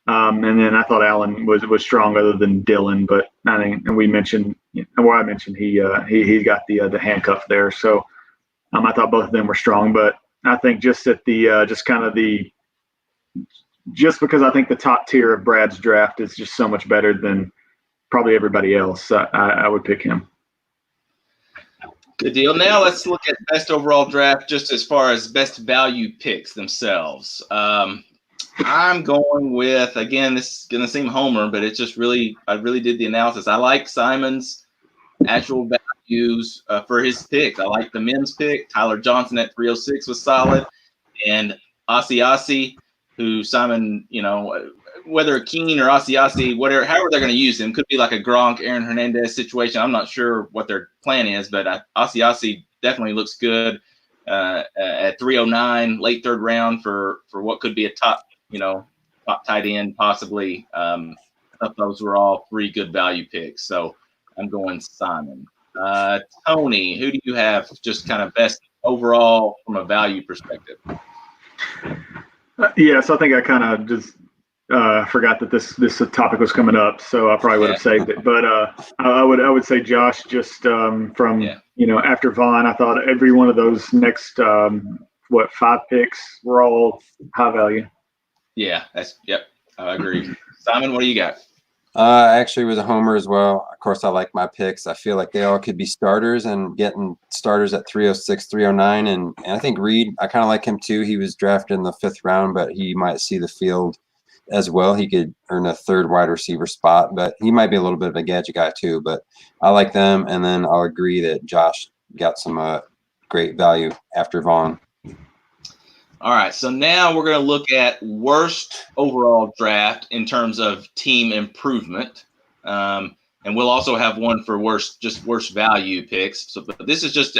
And then I thought Allen was strong other than Dylan, but I think, and I mentioned he got the handcuff there. So I thought both of them were strong, but I think just at the just because I think the top tier of Brad's draft is just so much better than probably everybody else, I would pick him. Good deal. Now let's look at best overall draft, just as far as best value picks themselves. I'm going with, again, this is going to seem homer, but it's just I really did the analysis. I like Simon's actual values for his picks. I like the Mims pick. Tyler Johnson at 306 was solid. And Ossie, who Simon, whether Keene or Ossie, whatever, however they're going to use him, could be like a Gronk, Aaron Hernandez situation. I'm not sure what their plan is, but Ossie definitely looks good at 309, late third round for what could be a top tight end possibly. I thought those were all three good value picks. So I'm going Simon. Tony, who do you have just kind of best overall from a value perspective? Yes, I think I kind of just forgot that this topic was coming up, so I probably would have saved it. But I would say Josh, just from after Vaughn, I thought every one of those next 5 picks were all high value. Yeah, I agree. Simon, what do you got? I actually was a homer as well. Of course, I like my picks. I feel like they all could be starters, and getting starters at 306, 309. And I think Reed, I kind of like him too. He was drafted in the 5th round, but he might see the field as well. He could earn a 3rd wide receiver spot, but he might be a little bit of a gadget guy too. But I like them. And then I'll agree that Josh got some great value after Vaughn. All right, so now we're going to look at worst overall draft in terms of team improvement, and we'll also have one for worst value picks. So, but this is just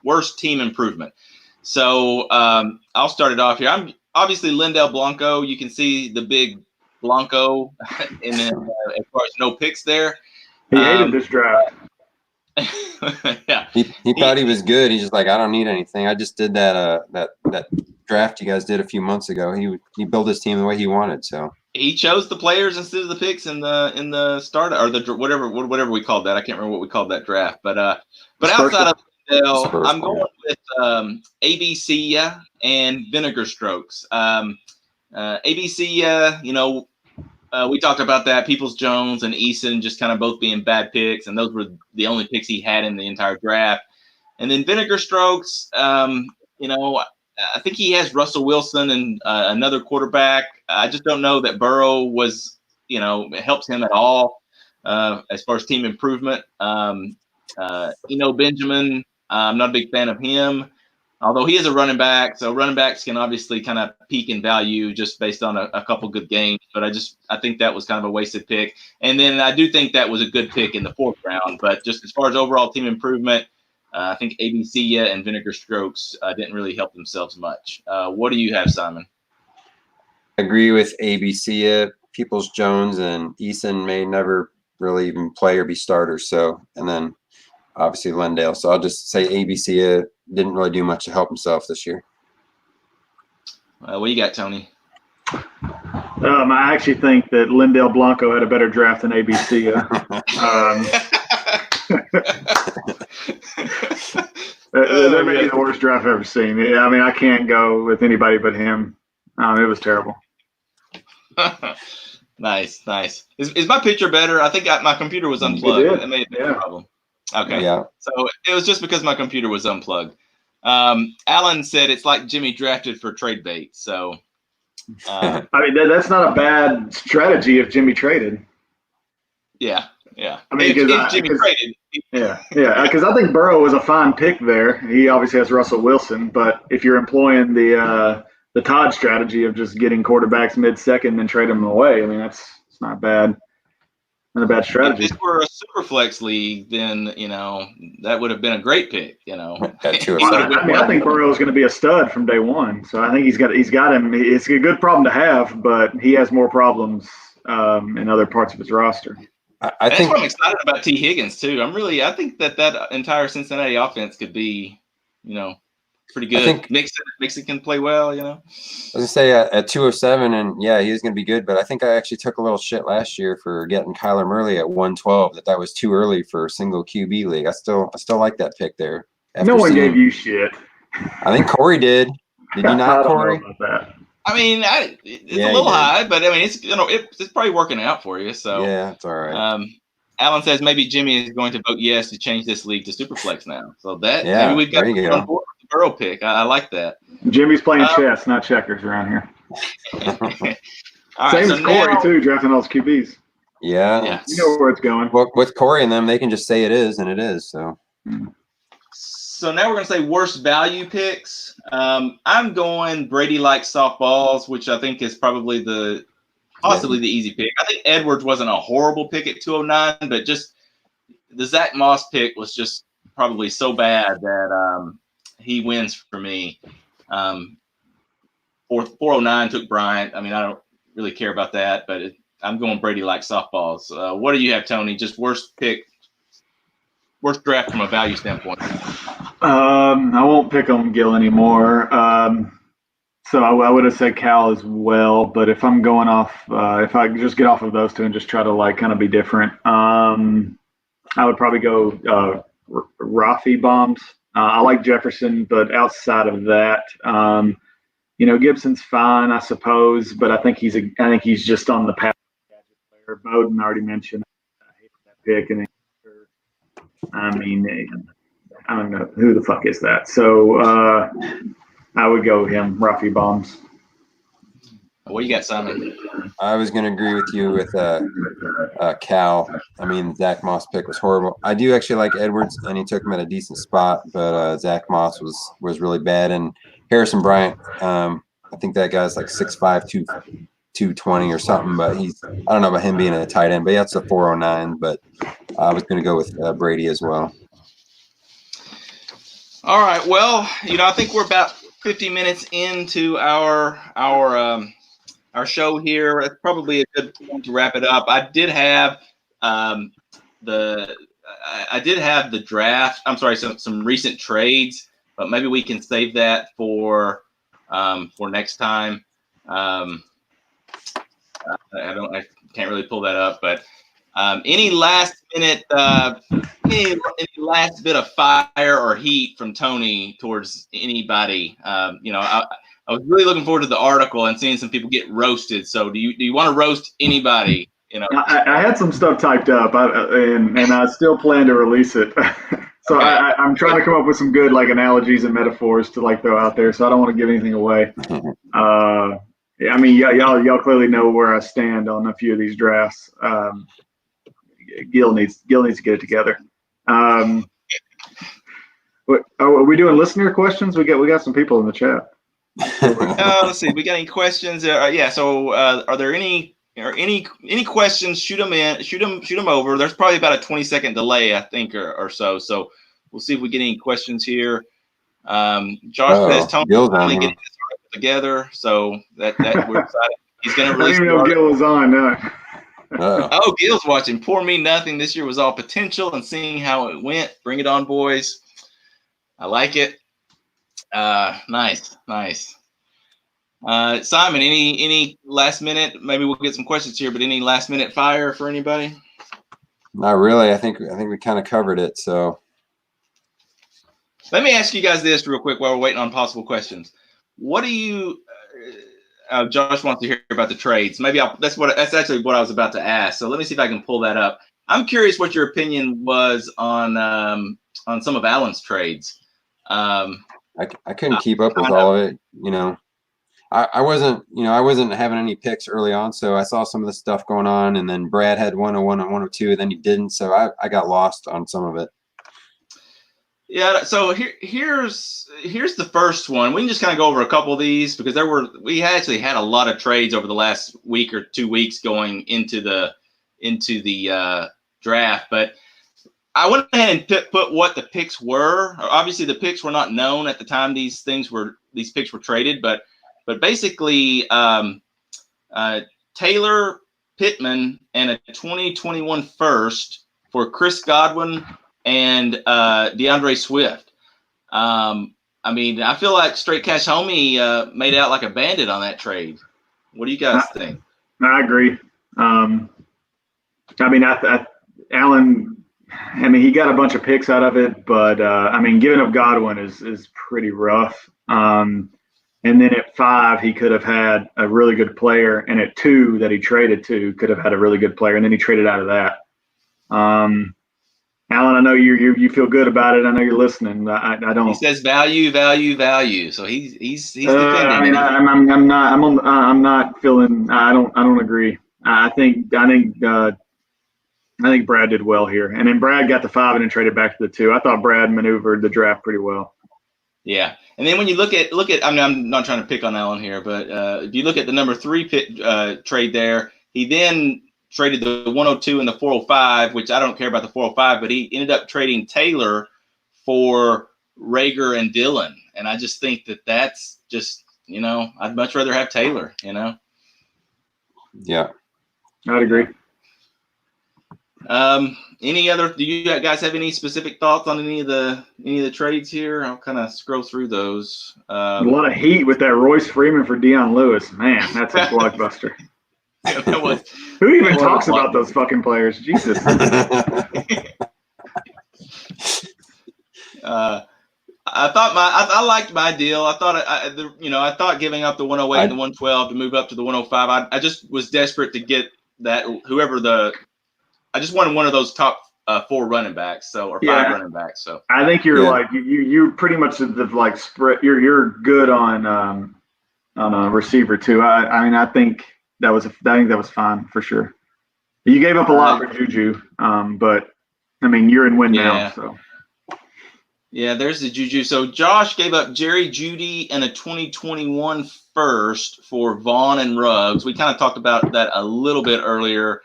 worst team improvement. So I'll start it off here. I'm obviously Lindell Blanco. You can see the big Blanco, and then as far as no picks there. He hated this draft. Yeah, he thought he was good. He's just like, I don't need anything. I just did that draft you guys did a few months ago. He built his team the way he wanted. So he chose the players instead of the picks in the start or the whatever we called that. I can't remember what we called that draft. But outside of Lindell, I'm going with ABC and Vinegar Strokes. ABC, we talked about that. Peoples-Jones and Eason just kind of both being bad picks, and those were the only picks he had in the entire draft. And then Vinegar Strokes, I think he has Russell Wilson and another quarterback. I just don't know that Burrow was, helps him at all as far as team improvement. Benjamin, I'm not a big fan of him. Although he is a running back, so running backs can obviously kind of peak in value just based on a couple good games. But I think that was kind of a wasted pick. And then I do think that was a good pick in the 4th round. But just as far as overall team improvement, I think ABC and Vinegar Strokes didn't really help themselves much. What do you have, Simon? I agree with ABC. Peoples-Jones and Eason may never really even play or be starters. So, and then obviously Lindell. So I'll just say ABC didn't really do much to help himself this year. What do you got, Tony? I actually think that Lindell Blanco had a better draft than ABC. That may be the worst draft I've ever seen. I mean, I can't go with anybody but him. It was terrible. Nice. Is my picture better? I think my computer was unplugged. That may have been a problem. Okay. Yeah. So it was just because my computer was unplugged. Alan said it's like Jimmy drafted for trade bait. So, I mean, that's not a bad strategy if Jimmy traded. Yeah. I mean, if Jimmy traded. Yeah. Because I think Burrow was a fine pick there. He obviously has Russell Wilson, but if you're employing the Todd strategy of just getting quarterbacks mid-second and trading them away, I mean, it's not bad. Not a bad strategy. If this were a super flex league, then that would have been a great pick. I think Burrow is going to be a stud from day one. So I think he's got him. It's a good problem to have, but he has more problems in other parts of his roster. I think that's what I'm excited about T. Higgins too. I think that entire Cincinnati offense could be, pretty good. I think Mixon can play well, I was gonna say at 207, and yeah, he was gonna be good. But I think I actually took a little shit last year for getting Kyler Murray at 112. That was too early for a single QB league. I still like that pick there. No one gave you shit. I think Corey did. Did you not, Corey? I don't know about that. I mean, it's a little high, but I mean, it's probably working out for you. So yeah, it's all right. Alan says maybe Jimmy is going to vote yes to change this league to Superflex now. So that Yeah, maybe we've got there you on go. board with the Burrow pick. I like that. Jimmy's playing chess, not checkers around here. All right, Same so as Corey now, too, drafting all those QBs. Yeah. You know where it's going. Well, with Corey and them, they can just say it is, and it is. So. So now we're going to say worst value picks. I'm going Brady likes softballs, which I think is probably possibly the easy pick. I think Edwards wasn't a horrible pick at 209, but just the Zach Moss pick was just probably so bad that he wins for me. 409 took Bryant. I mean, I don't really care about that, but I'm going Brady likes softballs. What do you have, Tony? Just worst pick, worst draft from a value standpoint. I won't pick on Gill anymore. So I would have said Cal as well, but if I'm going off, if I just get off of those two and just try to like kind of be different, I would probably go Rafi bombs. I like Jefferson, but outside of that, Gibson's fine, I suppose, but I think he's just on the path. Bowden already mentioned. I hate that pick, and I mean, I don't know who the fuck is that. So I would go him, Rafi bombs. What you got, Simon? I was going to agree with you with Cal. I mean, Zach Moss pick was horrible. I do actually like Edwards, and he took him at a decent spot, but Zach Moss was really bad. And Harrison Bryant, I think that guy's like 6'5", 220 or something, but I don't know about him being a tight end, but that's a 409. But I was going to go with Brady as well. All right. Well, I think we're about 50 minutes into our show here. It's probably a good point to wrap it up. I did have the draft. I'm sorry, some recent trades, but maybe we can save that for next time. I can't really pull that up, but any last minute, any last bit of fire or heat from Tony towards anybody? I was really looking forward to the article and seeing some people get roasted. So do you want to roast anybody? I had some stuff typed up, and I still plan to release it. So okay. I'm trying to come up with some good like analogies and metaphors to like throw out there. So I don't want to give anything away. I mean, y'all clearly know where I stand on a few of these drafts. Gil needs to get it together. Are we doing listener questions? We got some people in the chat. Let's see. We got any questions? Yeah. So, are there any questions? Shoot them in. Shoot them over. There's probably about a 20-second delay, I think, or so. So we'll see if we get any questions here. Josh says Tony finally getting this article together, so that we're excited. He's going to release. I didn't even know Gil was on. No. Oh, Gil's watching. Pour Me Nothing. This year was all potential and seeing how it went. Bring it on, boys. I like it. Nice. Simon, any last minute? Maybe we'll get some questions here, but any last minute fire for anybody? Not really. I think we kind of covered it. So let me ask you guys this real quick while we're waiting on possible questions. What do you? Josh wants to hear about the trades. Maybe that's actually what I was about to ask. So let me see if I can pull that up. I'm curious what your opinion was on some of Alan's trades. I couldn't keep up with all of it. I wasn't having any picks early on, so I saw some of the stuff going on, and then Brad had 101 and 102, and then he didn't, so I got lost on some of it. Yeah, so here's the first one. We can just kind of go over a couple of these because we actually had a lot of trades over the last week or 2 weeks going into the draft. But I went ahead and put what the picks were. Obviously, the picks were not known at the time these picks were traded, but basically Taylor Pittman and a 2021 first for Chris Godwin and DeAndre Swift. I mean, I feel like Straight Cash Homie made out like a bandit on that trade. What do you guys think? I agree. I mean, Allen, he got a bunch of picks out of it, but giving up Godwin is pretty rough. And then at 5, he could have had a really good player, and at 2 that he traded to could have had a really good player, and then he traded out of that. Alan, I know you feel good about it. I know you're listening. I don't. He says value, value, value. So he's defending. I mean, I'm not feeling. I don't agree. I think Brad did well here, and then Brad got the 5 and then traded back to the 2. I thought Brad maneuvered the draft pretty well. Yeah, and then when you look at, I mean, I'm not trying to pick on Allen here, but if you look at the number 3 trade there, he then traded the 102 and the 405, which I don't care about the 405, but he ended up trading Taylor for Rager and Dillon, and I just think that's just, I'd much rather have Taylor. Yeah, I'd agree. Any other? Do you guys have any specific thoughts on any of the trades here? I'll kind of scroll through those. A lot of heat with that Royce Freeman for Dion Lewis. Man, that's a blockbuster. Yeah, that was. Who even talks about those fucking players? Jesus. I liked my deal. I thought I thought giving up the 108 and the 112 to move up to the 105. I just was desperate to get that I just wanted one of those top 4 running backs, or 5 running backs. So I think you're like you pretty much like spread. You're good on a receiver too. I mean I think that was fine for sure. You gave up a lot for Juju, but I mean you're in win now. So yeah, there's the Juju. So Josh gave up Jerry Jeudy and a 2021 first for Vaughn and Ruggs. We kind of talked about that a little bit earlier.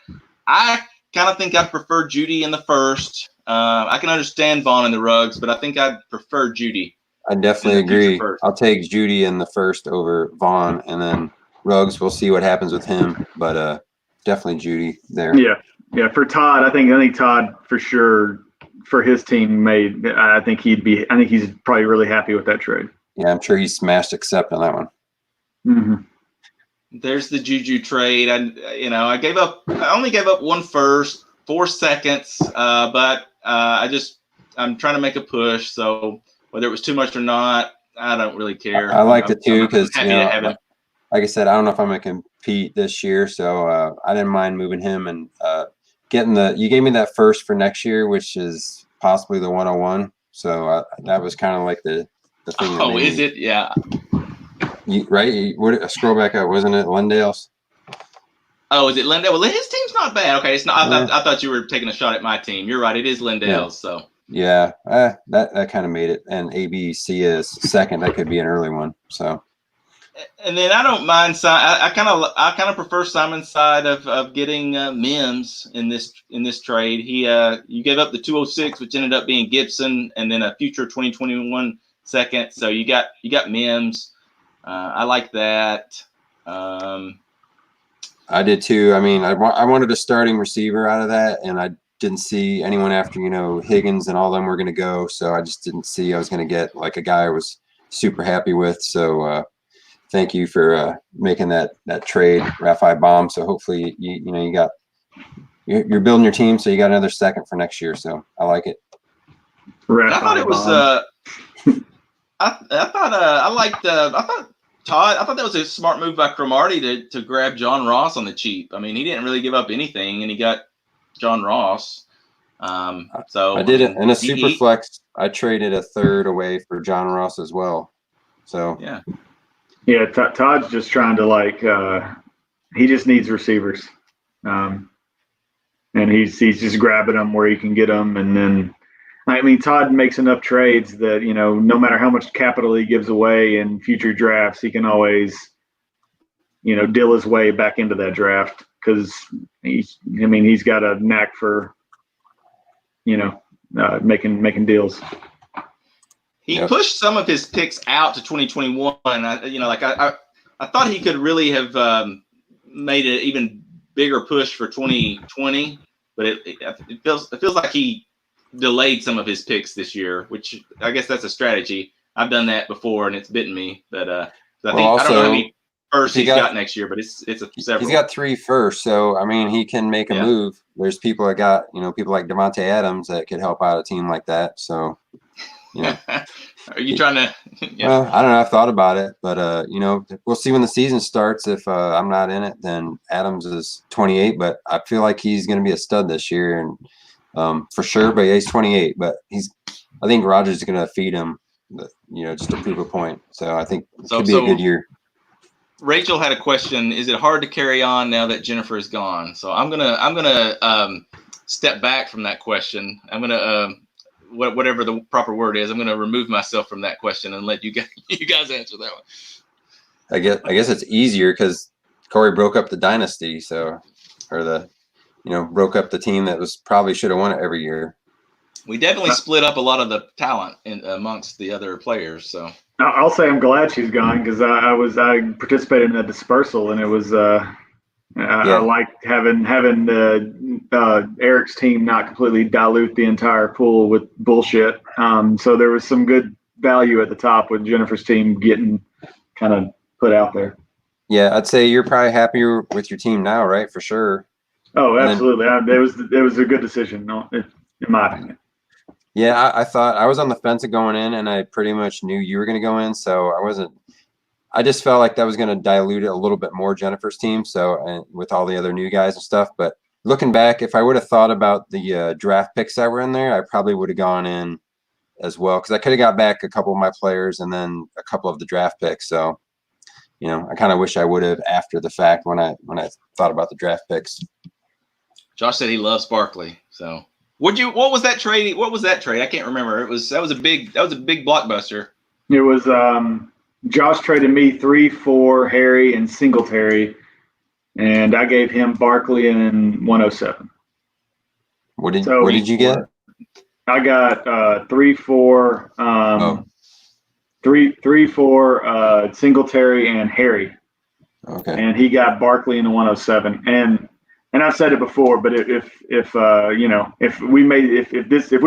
I kind of think I prefer Jeudy in the first. I can understand Vaughn and the Ruggs, but I think I'd prefer Jeudy. I definitely agree. I'll take Jeudy in the first over Vaughn, and then Ruggs, we'll see what happens with him, but definitely Jeudy there. Yeah. For Todd, I think Todd for sure for his team I think he's probably really happy with that trade. Yeah, I'm sure he smashed accept on that one. Mm-hmm. There's the Juju trade. I only gave up 1 first, 4 seconds, but I'm trying to make a push. So whether it was too much or not, I don't really care. I liked it too because like I said, I don't know if I'm going to compete this year, so I didn't mind moving him and getting you gave me that first for next year, which is possibly the 101. So that was kind of like the thing. Oh, is it? Yeah. Right? Scroll back up. Wasn't it Lendale's? Oh, is it Lendale? Well, his team's not bad. Okay, it's not. I thought you were taking a shot at my team. You're right. It is Lendale's. Yeah. So. Yeah, that kind of made it. And ABC is second. That could be an early one. So. And then I don't mind. I kind of prefer Simon's side of getting Mims in this trade. You gave up the 206, which ended up being Gibson, and then a future 2021 second. So you got Mims. I like that. I did too. I mean, I wanted a starting receiver out of that, and I didn't see anyone after Higgins and all them were going to go. So I just didn't see I was going to get like a guy I was super happy with. So. Thank you for making that trade, Rafi Baum. So hopefully you're building your team, so you got another second for next year. So I like it. I thought it was. I thought that was a smart move by Cromartie to grab John Ross on the cheap. I mean, he didn't really give up anything, and he got John Ross. So I did it in a super flex. I traded a third away for John Ross as well. So yeah. Yeah, Todd's just trying to he just needs receivers, and he's just grabbing them where he can get them. And then, I mean, Todd makes enough trades that no matter how much capital he gives away in future drafts, he can always, deal his way back into that draft because he's got a knack for, making deals. He pushed some of his picks out to 2021. I thought he could really have made an even bigger push for 2020, but it feels like he delayed some of his picks this year, which I guess that's a strategy. I've done that before and it's bitten me. But I don't know how many first he's got next year, but it's several. He's got 3 first, so I mean he can make a move. There's people that got people like Devontae Adams that could help out a team like that. So. Are you trying to? Yeah. Well, I don't know. I've thought about it, but we'll see when the season starts. If I'm not in it, then Adams is 28, but I feel like he's going to be a stud this year, and for sure. But he's 28. But I think Rogers is going to feed him, just to prove a point. So I think it could be a good year. Rachel had a question. Is it hard to carry on now that Jennifer is gone? So I'm gonna step back from that question. I'm gonna whatever the proper word is. I'm gonna remove myself from that question and let you guys answer that one. I guess it's easier because Corey broke up the dynasty, broke up the team that probably should have won it every year. We definitely split up a lot of the talent amongst the other players. So I'll say I'm glad she's gone because I participated in the dispersal and it was I liked having Eric's team not completely dilute the entire pool with bullshit. So there was some good value at the top with Jennifer's team getting kind of put out there. Yeah, I'd say you're probably happier with your team now, right? For sure. Oh, absolutely. It was a good decision, in my opinion. Yeah, I thought I was on the fence of going in, and I pretty much knew you were going to go in, so I just felt like that was going to dilute it a little bit more, Jennifer's team. So, and with all the other new guys and stuff. But looking back, if I would have thought about the draft picks that were in there, I probably would have gone in as well because I could have got back a couple of my players and then a couple of the draft picks. So, I kind of wish I would have after the fact when I thought about the draft picks. Josh said he loves Barkley. So, what was that trade? What was that trade? I can't remember. That was a big blockbuster. It was Josh traded me 3 for Harry and Singletary, and I gave him Barkley and 107. What did you get? I got 3 for three for Singletary and Harry. Okay. And he got Barkley in the 107. And I've said it before, but if we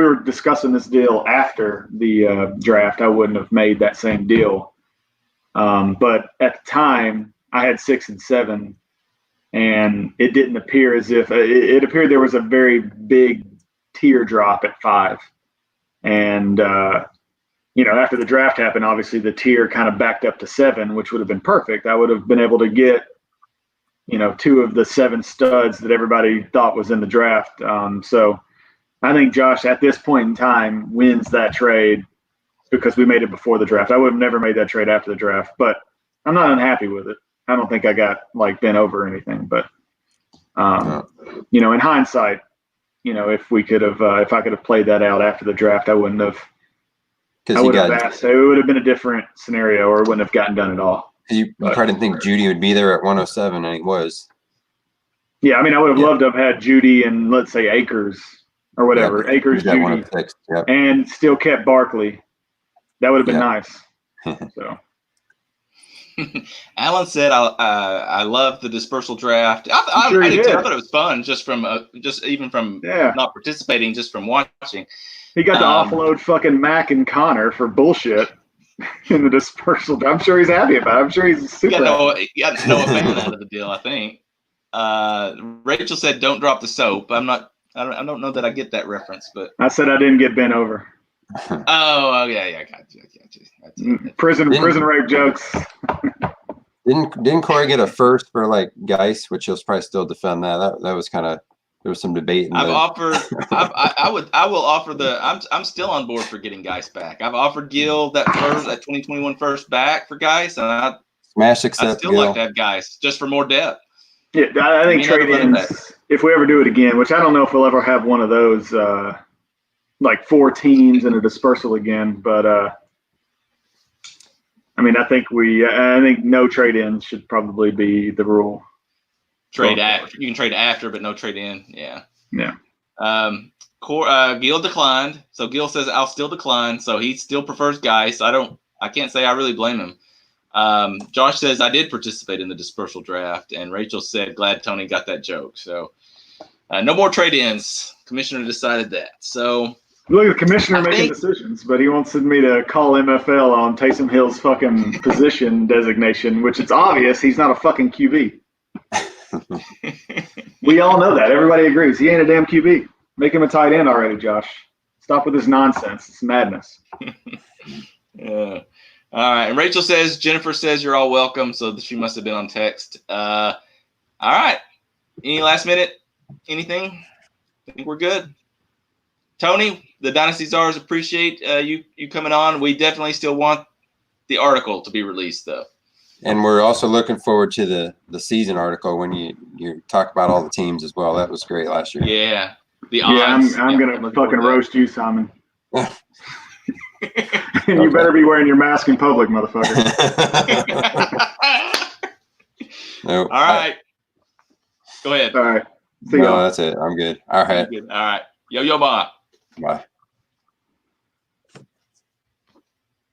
were discussing this deal after the draft, I wouldn't have made that same deal. But at the time, I had 6 and 7, and it didn't appear as if it appeared there was a very big teardrop at 5. And after the draft happened, obviously the tier kind of backed up to 7, which would have been perfect. I would have been able to get 2 of the 7 studs that everybody thought was in the draft. So I think Josh at this point in time wins that trade because we made it before the draft. I would have never made that trade after the draft, but I'm not unhappy with it. I don't think I got bent over or anything, but in hindsight, if we could have, if I could have played that out after the draft, I wouldn't have. I would have asked. It would have been a different scenario, or it wouldn't have gotten done at all. You probably didn't think Judy would be there at 107, and he was. Yeah, I mean, I would have loved to have had Judy and let's say Akers or whatever, Akers, Judy, and still kept Barkley. That would have been nice. So, Alan said, "I love the dispersal draft. I did too. I thought it was fun, just from not participating, just from watching." He got to offload fucking Mac and Connor for bullshit in the dispersal. I'm sure he's happy about it. I'm sure he's super happy. You got no opinion out of the deal, I think. Rachel said, "Don't drop the soap." I don't know that I get that reference, but I said I didn't get bent over. Oh yeah, got you. Prison rape jokes. Didn't Corey get a first for Geis, which he'll probably still defend that. That was kind of, there was some debate. I will offer I'm still on board for getting Geis back. I've offered Gil that 2021 first back for Geis, and I still like to have Geis just for more depth. Yeah, I think trade-ins, if we ever do it again, which I don't know if we'll ever have one of those 4 teams in a dispersal again, but I think no trade-ins should probably be the rule. You can trade after, but no trade-in. Yeah. Yeah. Gil declined, so Gil says I'll still decline. So he still prefers Geis. I can't say I really blame him. Josh says I did participate in the dispersal draft, and Rachel said glad Tony got that joke. So no more trade-ins. Commissioner decided that. So. Look at the commissioner making decisions, but he wants me to call MFL on Taysom Hill's fucking position designation, which it's obvious he's not a fucking QB. We all know that. Everybody agrees. He ain't a damn QB. Make him a tight end already, Josh. Stop with this nonsense. It's madness. Yeah. All right. And Rachel says, Jennifer says you're all welcome, so she must have been on text. All right. Any last minute? Anything? I think we're good. Tony, the Dynasty Czars appreciate you coming on. We definitely still want the article to be released, though. And we're also looking forward to the season article when you talk about all the teams as well. That was great last year. Yeah. The Yeah, odds. I'm gonna looking fucking forward roast you, Simon. to And you better be wearing your mask in public, motherfucker. that. No, All right. Go ahead. All right. See no, y'all. that's it. I'm good. All right. All right. Yo, bye. Bye.